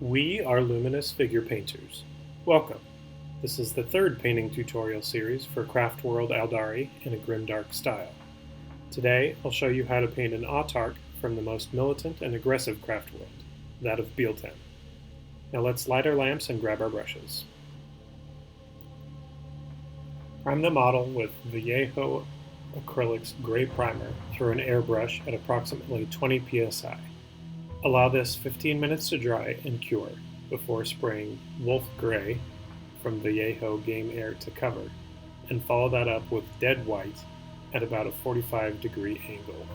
We are luminous figure painters. Welcome. This is the third painting tutorial series for Craftworld Aldari in a grimdark style. Today I'll show you how to paint an autarch from the most militant and aggressive Craftworld, that of Biel-Tan. Now let's light our lamps and grab our brushes. Prime the model with Vallejo Acrylics Gray Primer through an airbrush at approximately 20 psi. Allow this 15 minutes to dry and cure before spraying Wolf Gray from Vallejo Game Air to cover, and follow that up with Dead White at about a 45-degree angle.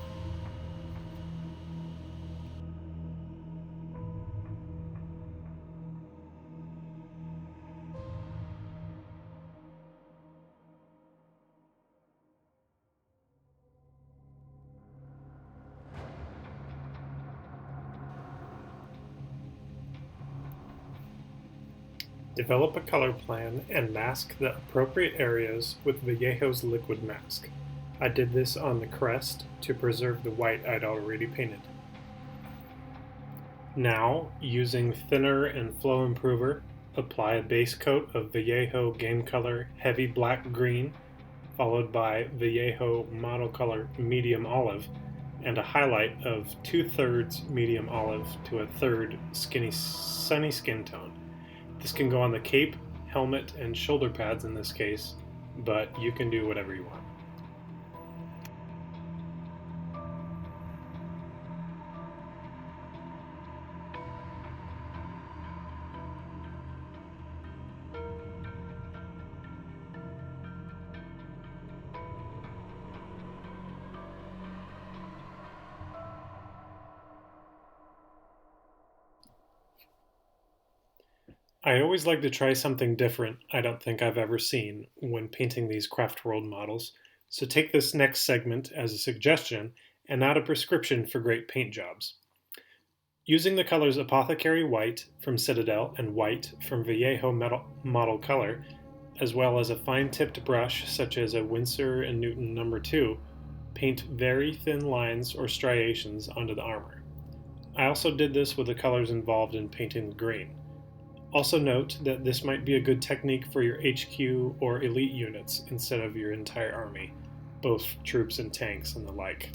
Develop a color plan and mask the appropriate areas with Vallejo's liquid mask. I did this on the crest to preserve the white I'd already painted. Now, using thinner and flow improver, apply a base coat of Vallejo Game Color Heavy Black Green, followed by Vallejo Model Color Medium Olive, and a highlight of 2/3 medium olive to a third sunny skin tone. This can go on the cape, helmet, and shoulder pads in this case, but you can do whatever you want. I always like to try something different I don't think I've ever seen when painting these Craftworld models, so take this next segment as a suggestion and not a prescription for great paint jobs. Using the colors Apothecary White from Citadel and White from Vallejo Model Color, as well as a fine-tipped brush such as a Winsor & Newton No. 2, paint very thin lines or striations onto the armor. I also did this with the colors involved in painting the green. Also note that this might be a good technique for your HQ or elite units instead of your entire army, both troops and tanks and the like.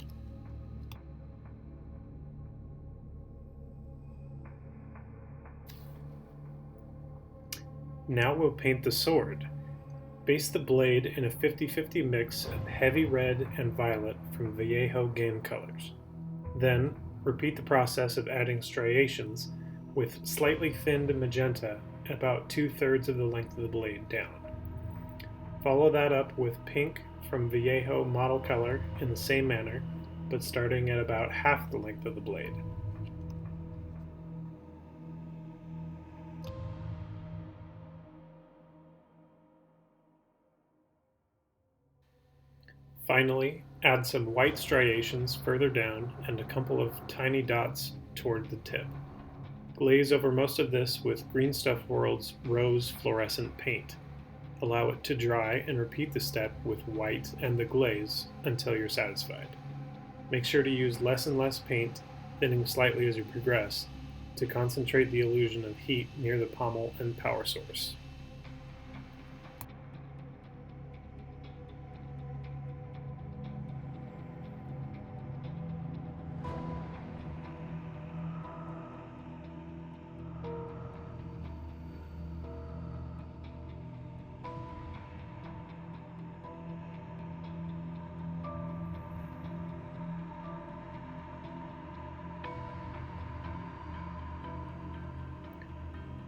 Now we'll paint the sword. Base the blade in a 50-50 mix of heavy red and violet from Vallejo Game Colors. Then repeat the process of adding striations with slightly thinned magenta about 2/3 of the length of the blade down. Follow that up with pink from Vallejo Model Color in the same manner, but starting at about half the length of the blade. Finally, add some white striations further down and a couple of tiny dots toward the tip. Glaze over most of this with Green Stuff World's rose fluorescent paint. Allow it to dry and repeat the step with white and the glaze until you're satisfied. Make sure to use less and less paint, thinning slightly as you progress, to concentrate the illusion of heat near the pommel and power source.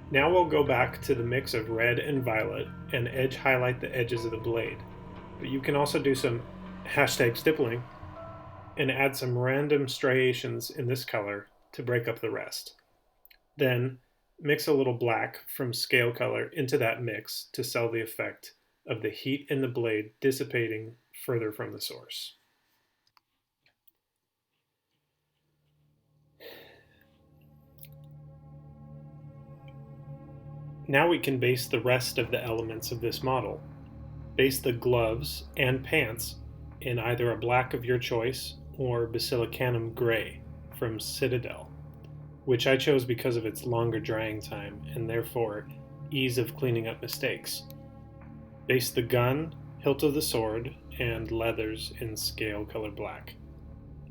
Now we'll go back to the mix of red and violet and edge highlight the edges of the blade, but you can also do some #stippling and add some random striations in this color to break up the rest. Then mix a little black from Scale Color into that mix to sell the effect of the heat in the blade dissipating further from the source. Now we can base the rest of the elements of this model. Base the gloves and pants in either a black of your choice or Basilicanum Gray from Citadel. which I chose because of its longer drying time and therefore ease of cleaning up mistakes. Base the gun, hilt of the sword, and leathers in scale color black.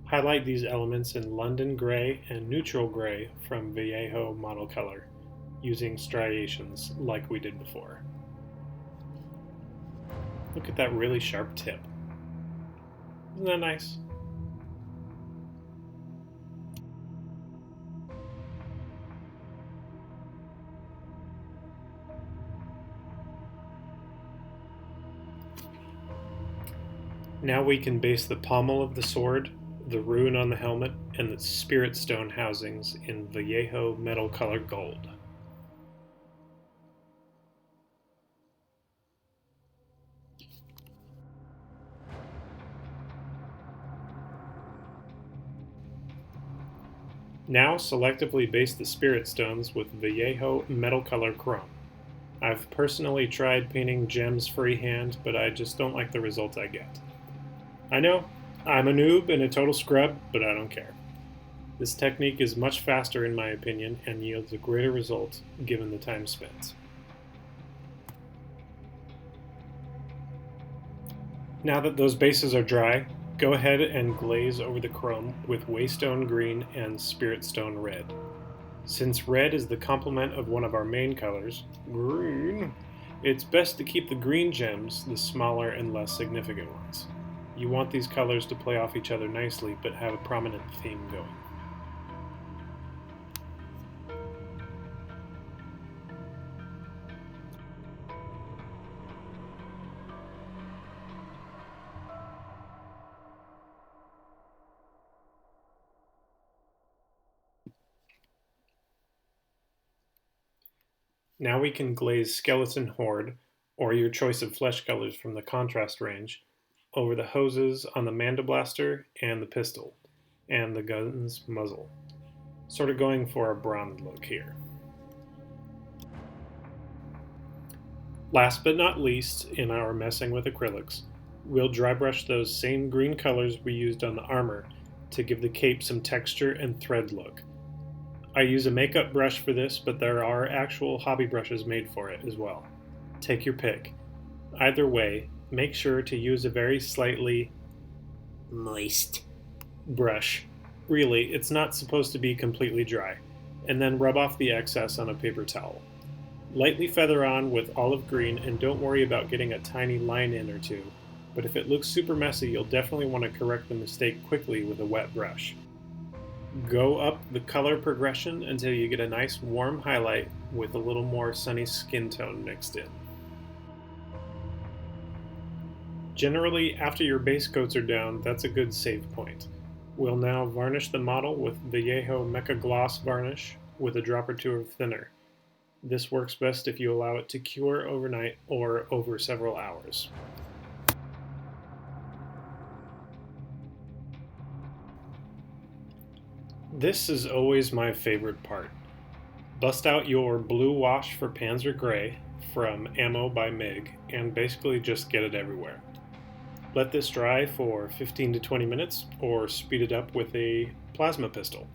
Highlight these elements in London Gray and Neutral Gray from Vallejo Model Color, using striations like we did before. Look at that really sharp tip. Isn't that nice? Now we can base the pommel of the sword, the rune on the helmet, and the spirit stone housings in Vallejo Metal Color Gold. Now selectively base the spirit stones with Vallejo Metal Color Chrome. I've personally tried painting gems freehand, but I just don't like the results I get. I know, I'm a noob and a total scrub, but I don't care. This technique is much faster in my opinion and yields a greater result given the time spent. Now that those bases are dry, go ahead and glaze over the chrome with Waystone Green and Spirit Stone Red. Since red is the complement of one of our main colors, green, it's best to keep the green gems the smaller and less significant ones. You want these colors to play off each other nicely but have a prominent theme going. Now we can glaze Skeleton Horde, or your choice of flesh colors from the contrast range, over the hoses on the Mandiblaster and the pistol, and the gun's muzzle. Sort of going for a bronze look here. Last but not least, in our messing with acrylics, we'll dry brush those same green colors we used on the armor to give the cape some texture and thread look. I use a makeup brush for this, but there are actual hobby brushes made for it as well. Take your pick. Either way, make sure to use a very slightly moist brush. Really, it's not supposed to be completely dry. And then rub off the excess on a paper towel. Lightly feather on with olive green and don't worry about getting a tiny line in or two, but if it looks super messy, you'll definitely want to correct the mistake quickly with a wet brush. Go up the color progression until you get a nice warm highlight with a little more sunny skin tone mixed in. Generally, after your base coats are down, that's a good save point. We'll now varnish the model with Vallejo Mecha Gloss Varnish with a drop or two of thinner. This works best if you allow it to cure overnight or over several hours. This is always my favorite part. Bust out your blue wash for Panzer Gray from Ammo by MiG and basically just get it everywhere. Let this dry for 15 to 20 minutes or speed it up with a plasma pistol.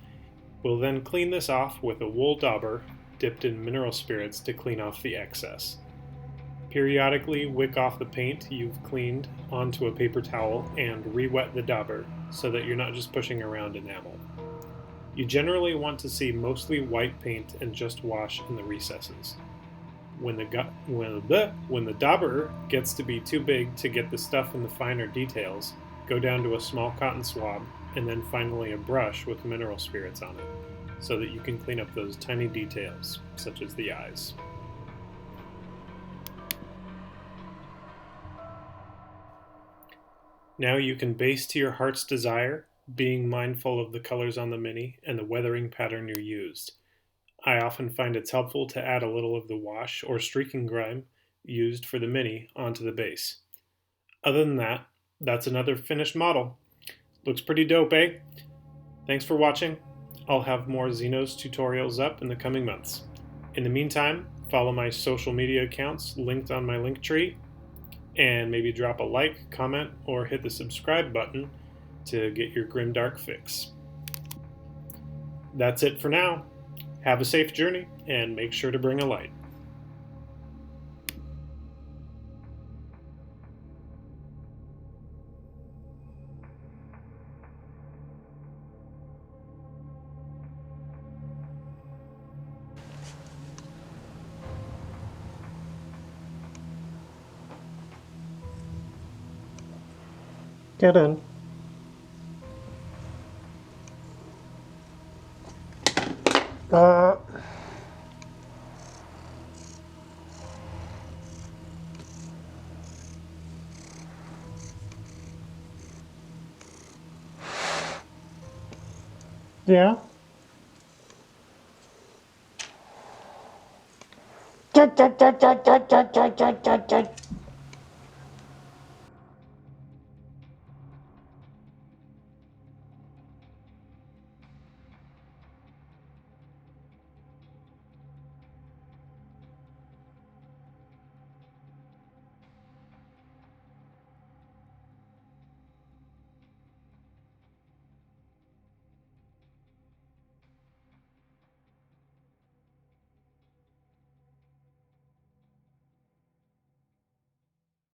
We'll then clean this off with a wool dauber dipped in mineral spirits to clean off the excess. Periodically wick off the paint you've cleaned onto a paper towel and re-wet the dauber so that you're not just pushing around enamel. You generally want to see mostly white paint and just wash in the recesses. When the dauber gets to be too big to get the stuff in the finer details, go down to a small cotton swab and then finally a brush with mineral spirits on it, so that you can clean up those tiny details, such as the eyes. Now you can base to your heart's desire, being mindful of the colors on the Mini and the weathering pattern you used. I often find it's helpful to add a little of the wash or streaking grime used for the Mini onto the base. Other than that, that's another finished model. Looks pretty dope, eh? Thanks for watching. I'll have more Xenos tutorials up in the coming months. In the meantime, follow my social media accounts linked on my link tree, and maybe drop a like, comment, or hit the subscribe button to get your grimdark fix. That's it for now. Have a safe journey and make sure to bring a light. Get in. Uh, yeah.